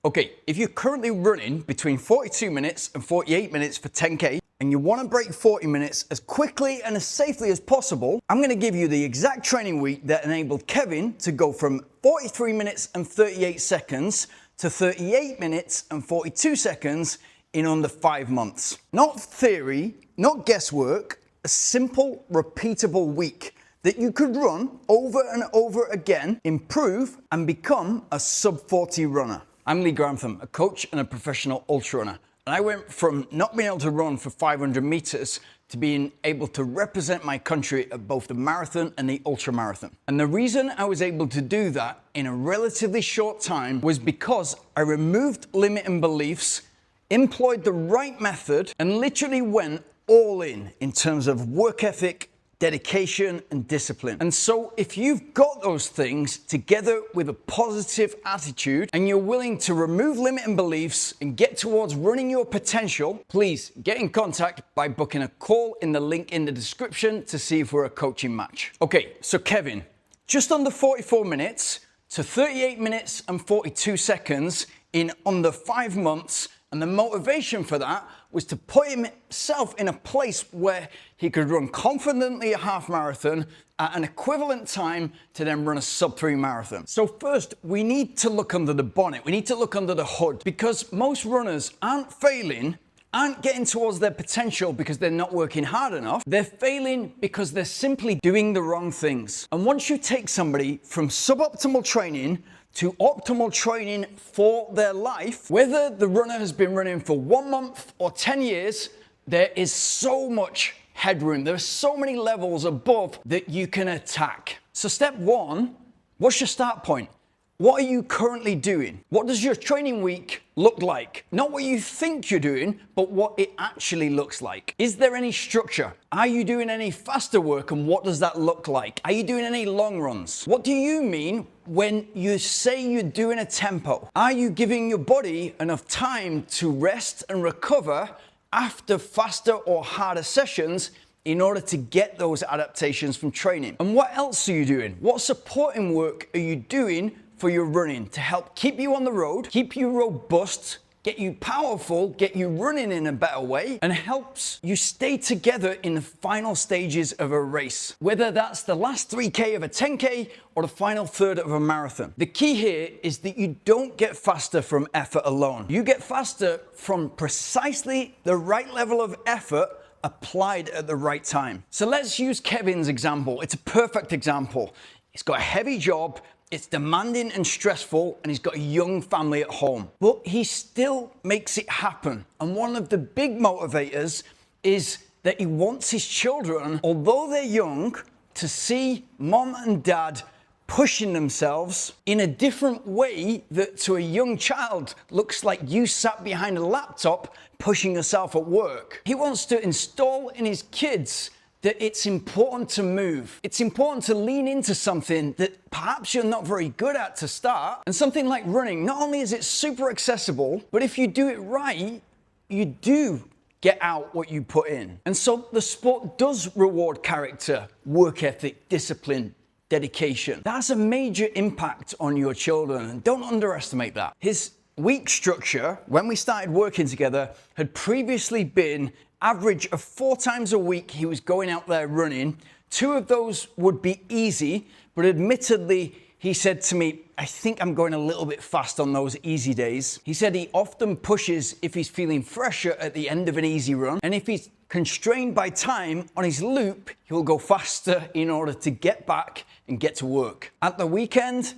Okay, if you're currently running between 42 minutes and 48 minutes for 10K, and you want to break 40 minutes as quickly and as safely as possible, I'm going to give you the exact training week that enabled Kevin to go from 43 minutes and 38 seconds to 38 minutes and 42 seconds in under 5 months. Not theory, not guesswork, a simple, repeatable week that you could run over and over again, improve, and become a sub 40 runner. I'm Grantham, a coach and a professional ultra runner. And I went from not being able to run for 500 meters to being able to represent my country at both the marathon and the ultra marathon. And the reason I was able to do that in a relatively short time was because I removed limiting beliefs, employed the right method, and literally went all in terms of work ethic, dedication, and discipline. And so if you've got those things together with a positive attitude and you're willing to remove limiting beliefs and get towards running your potential, please get in contact by booking a call in the link in the description to see if we're a coaching match. Okay, so Kevin, just under 44 minutes to 38 minutes and 42 seconds in under 5 months. And the motivation for that was to put himself in a place where he could run confidently a half marathon at an equivalent time to then run a sub 3 marathon. So first, we need to look under the bonnet. We need to look under the hood, because most runners aren't failing, aren't getting towards their potential because they're not working hard enough. They're failing because they're simply doing the wrong things. And once you take somebody from suboptimal training to optimal training for their life, whether the runner has been running for 1 month or 10 years, there is so much headroom. There are so many levels above that you can attack. So step one, what's your start point? What are you currently doing? What does your training week look like? Not what you think you're doing, but what it actually looks like. Is there any structure? Are you doing any faster work, and what does that look like? Are you doing any long runs? What do you mean when you say you're doing a tempo? Are you giving your body enough time to rest and recover after faster or harder sessions in order to get those adaptations from training? And what else are you doing? What supporting work are you doing for your running to help keep you on the road, keep you robust, get you powerful, get you running in a better way, and helps you stay together in the final stages of a race, whether that's the last 3K of a 10K or the final third of a marathon? The key here is that you don't get faster from effort alone. You get faster from precisely the right level of effort applied at the right time. So let's use Kevin's example. It's a perfect example. He's got a heavy job, it's demanding and stressful, and he's got a young family at home. But he still makes it happen. And one of the big motivators is that he wants his children, although they're young, to see mom and dad pushing themselves in a different way that to a young child looks like you sat behind a laptop pushing yourself at work. He wants to install in his kids that it's important to move. It's important to lean into something that perhaps you're not very good at to start. And something like running, not only is it super accessible, but if you do it right, you do get out what you put in. And so the sport does reward character, work ethic, discipline, dedication. That's a major impact on your children, and don't underestimate that. His week structure, when we started working together, had previously been average of 4 times a week he was going out there running. 2 of those would be easy, but admittedly, he said to me, I think I'm going a little bit fast on those easy days. He said he often pushes if he's feeling fresher at the end of an easy run, and if he's constrained by time on his loop, he'll go faster in order to get back and get to work. At the weekend,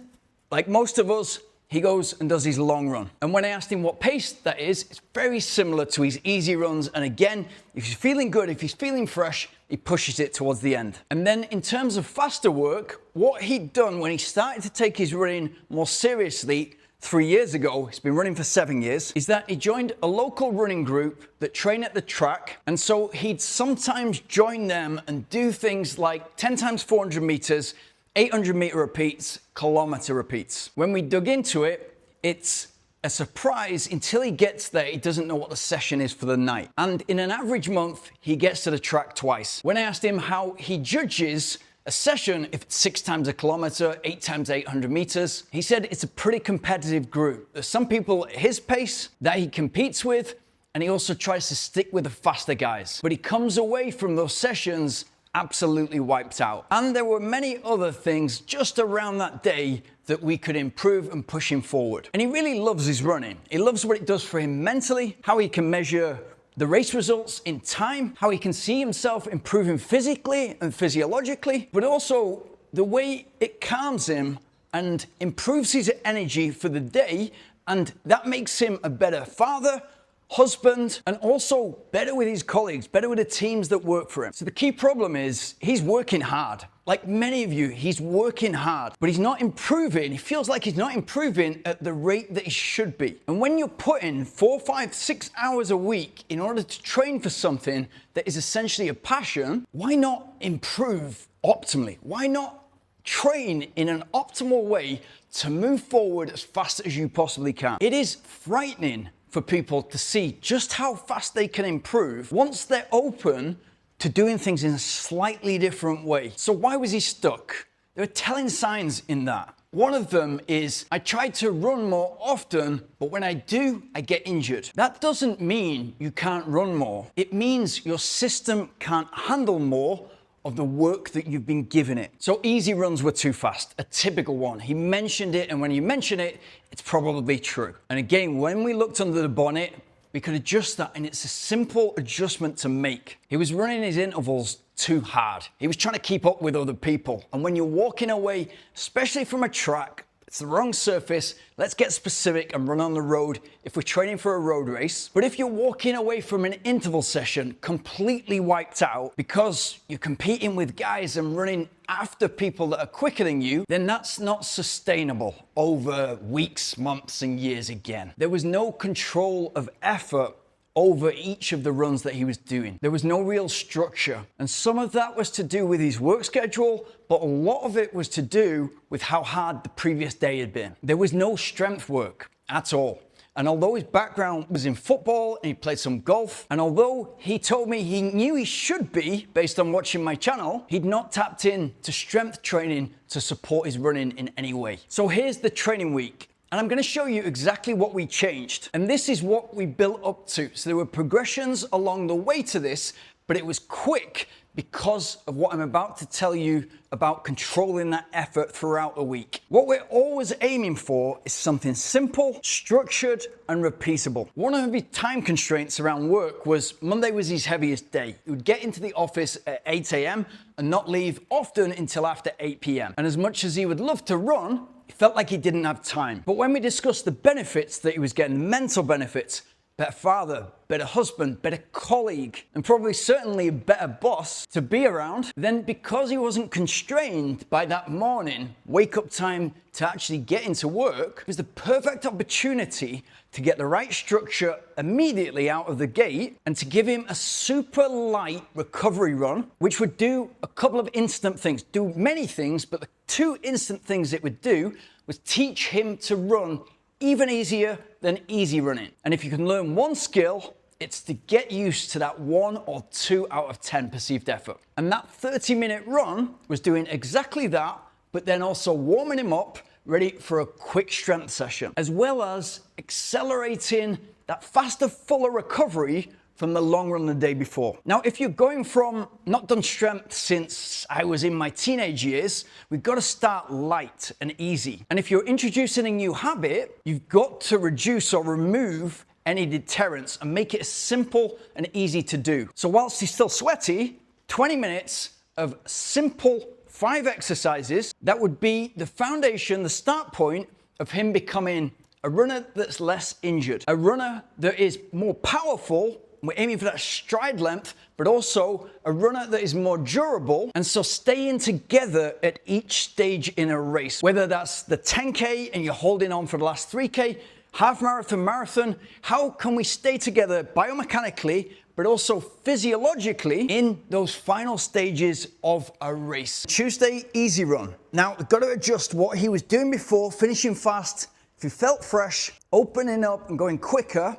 like most of us, he goes and does his long run. And when I asked him what pace that is, it's very similar to his easy runs. And again, if he's feeling good, if he's feeling fresh, he pushes it towards the end. And then in terms of faster work, what he'd done when he started to take his running more seriously 3 years ago, he's been running for 7 years, is that he joined a local running group that train at the track. And so he'd sometimes join them and do things like 10 times 400 meters, 800 meter repeats, kilometer repeats. When we dug into it, it's a surprise. Until he gets there, he doesn't know what the session is for the night. And in an average month, he gets to the track twice. When I asked him how he judges A session, if it's 6 times a kilometer, 8 times 800 meters, he said it's a pretty competitive group. There's some people at his pace that he competes with, and he also tries to stick with the faster guys. But he comes away from those sessions absolutely wiped out. And there were many other things just around that day that we could improve and push him forward. And he really loves his running. He loves what it does for him mentally, how he can measure the race results in time, how he can see himself improving physically and physiologically, but also the way it calms him and improves his energy for the day, and that makes him a better father, husband, and also better with his colleagues, better with the teams that work for him. So the key problem is he's working hard. Like many of you, he's working hard, but he's not improving. He feels like he's not improving at the rate that he should be. And when you're putting 4, 5, 6 hours a week in order to train for something that is essentially a passion, why not improve optimally? Why not train in an optimal way to move forward as fast as you possibly can? It is frightening for people to see just how fast they can improve once they're open to doing things in a slightly different way. So why was he stuck? There are telling signs in that. One of them is, I try to run more often, but when I do, I get injured. That doesn't mean you can't run more. It means your system can't handle more of the work that you've been giving it. So easy runs were too fast, a typical one. He mentioned it, and when you mention it, it's probably true. And again, when we looked under the bonnet, we could adjust that, and it's a simple adjustment to make. He was running his intervals too hard. He was trying to keep up with other people. And when you're walking away, especially from a track, it's the wrong surface. Let's get specific and run on the road if we're training for a road race. But if you're walking away from an interval session completely wiped out because you're competing with guys and running after people that are quicker than you, then that's not sustainable over weeks, months, and years again. There was no control of effort over each of the runs that he was doing. There was no real structure. And some of that was to do with his work schedule, but a lot of it was to do with how hard the previous day had been. There was no strength work at all. And although his background was in football and he played some golf, and although he told me he knew he should be based on watching my channel, he'd not tapped in to strength training to support his running in any way. So here's the training week. And I'm going to show you exactly what we changed. And this is what we built up to. So there were progressions along the way to this, but it was quick because of what I'm about to tell you about controlling that effort throughout the week. What we're always aiming for is something simple, structured, and repeatable. One of his time constraints around work was Monday was his heaviest day. He would get into the office at 8 a.m. and not leave often until after 8 p.m. And as much as he would love to run, it felt like he didn't have time. But when we discussed the benefits that he was getting, mental benefits, better father, better husband, better colleague, and probably certainly a better boss to be around, then because he wasn't constrained by that morning wake-up time to actually get into work, it was the perfect opportunity to get the right structure immediately out of the gate and to give him a super light recovery run, which would do a couple of instant things, do many things, but the 2 instant things it would do was teach him to run even easier than easy running. And if you can learn one skill, it's to get used to that 1 or 2 out of 10 perceived effort. And that 30-minute run was doing exactly that, but then also warming him up, ready for a quick strength session, as well as accelerating that faster, fuller recovery from the long run the day before. Now, if you're going from not done strength since I was in my teenage years, we've got to start light and easy. And if you're introducing a new habit, you've got to reduce or remove any deterrence and make it simple and easy to do. So whilst he's still sweaty, 20 minutes of simple 5 exercises, that would be the foundation, the start point of him becoming a runner that's less injured, a runner that is more powerful. We're aiming for that stride length, but also a runner that is more durable, and so staying together at each stage in a race, whether that's the 10K and you're holding on for the last 3K, half marathon, marathon, how can we stay together biomechanically, but also physiologically in those final stages of a race? Tuesday, easy run. Now, we've got to adjust what he was doing before, finishing fast, if he felt fresh, opening up and going quicker,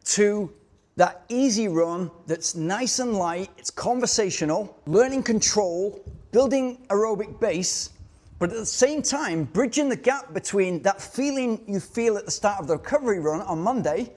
to That easy run that's nice and light, it's conversational, learning control, building aerobic base, but at the same time, bridging the gap between that feeling you feel at the start of the recovery run on Monday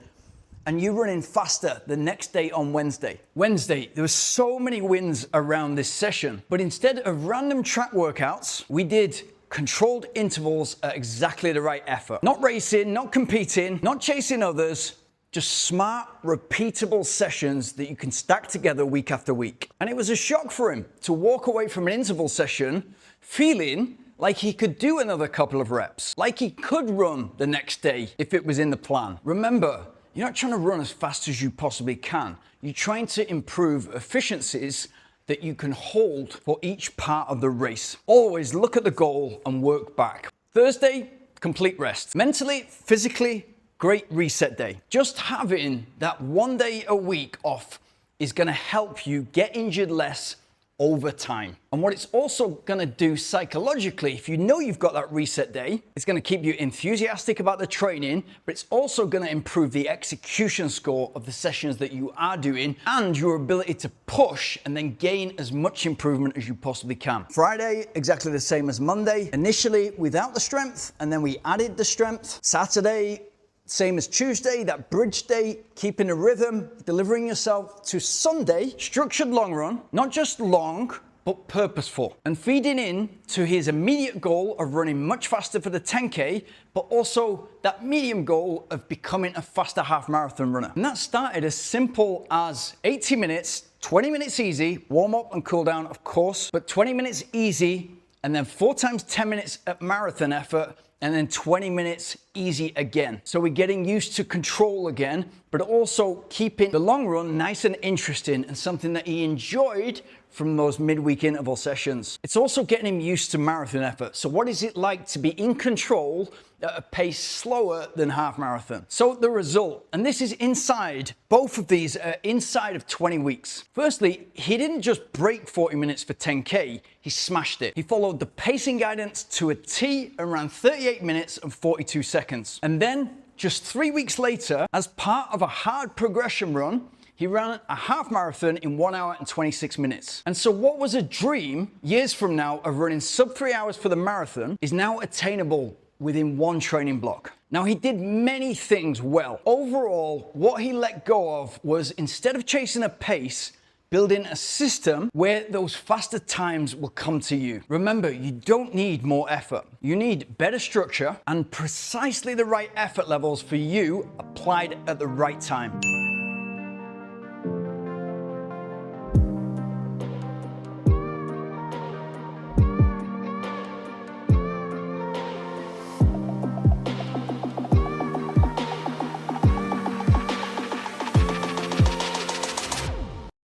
and you running faster the next day on Wednesday. Wednesday, there were so many wins around this session, but instead of random track workouts, we did controlled intervals at exactly the right effort. Not racing, not competing, not chasing others, just smart, repeatable sessions that you can stack together week after week. And it was a shock for him to walk away from an interval session feeling like he could do another couple of reps, like he could run the next day if it was in the plan. Remember, you're not trying to run as fast as you possibly can. You're trying to improve efficiencies that you can hold for each part of the race. Always look at the goal and work back. Thursday, complete rest. Mentally, physically, great reset day. Just having that 1 day a week off is gonna help you get injured less over time. And what it's also gonna do psychologically, if you know you've got that reset day, it's gonna keep you enthusiastic about the training, but it's also gonna improve the execution score of the sessions that you are doing and your ability to push and then gain as much improvement as you possibly can. Friday, exactly the same as Monday. Initially without the strength, and then we added the strength. Saturday, same as Tuesday, that bridge day, keeping a rhythm, delivering yourself to Sunday, structured long run, not just long, but purposeful, and feeding in to his immediate goal of running much faster for the 10K, but also that medium goal of becoming a faster half marathon runner. And that started as simple as 80 minutes, 20 minutes easy, warm up and cool down, of course, but 20 minutes easy, and then 4 times 10 minutes at marathon effort, and then 20 minutes easy again. So we're getting used to control again, but also keeping the long run nice and interesting and something that he enjoyed from those midweek interval sessions. It's also getting him used to marathon effort. So what is it like to be in control at a pace slower than half marathon? So the result, and this is inside, both of these are inside of 20 weeks. Firstly, he didn't just break 40 minutes for 10K, he smashed it. He followed the pacing guidance to a T and ran 38 minutes and 42 seconds. And then just 3 weeks later, as part of a hard progression run, he ran a half marathon in 1 hour and 26 minutes. And so what was a dream years from now of running sub 3 hours for the marathon is now attainable within one training block. Now, he did many things well. Overall, what he let go of was, instead of chasing a pace, building a system where those faster times will come to you. Remember, you don't need more effort. You need better structure and precisely the right effort levels for you applied at the right time.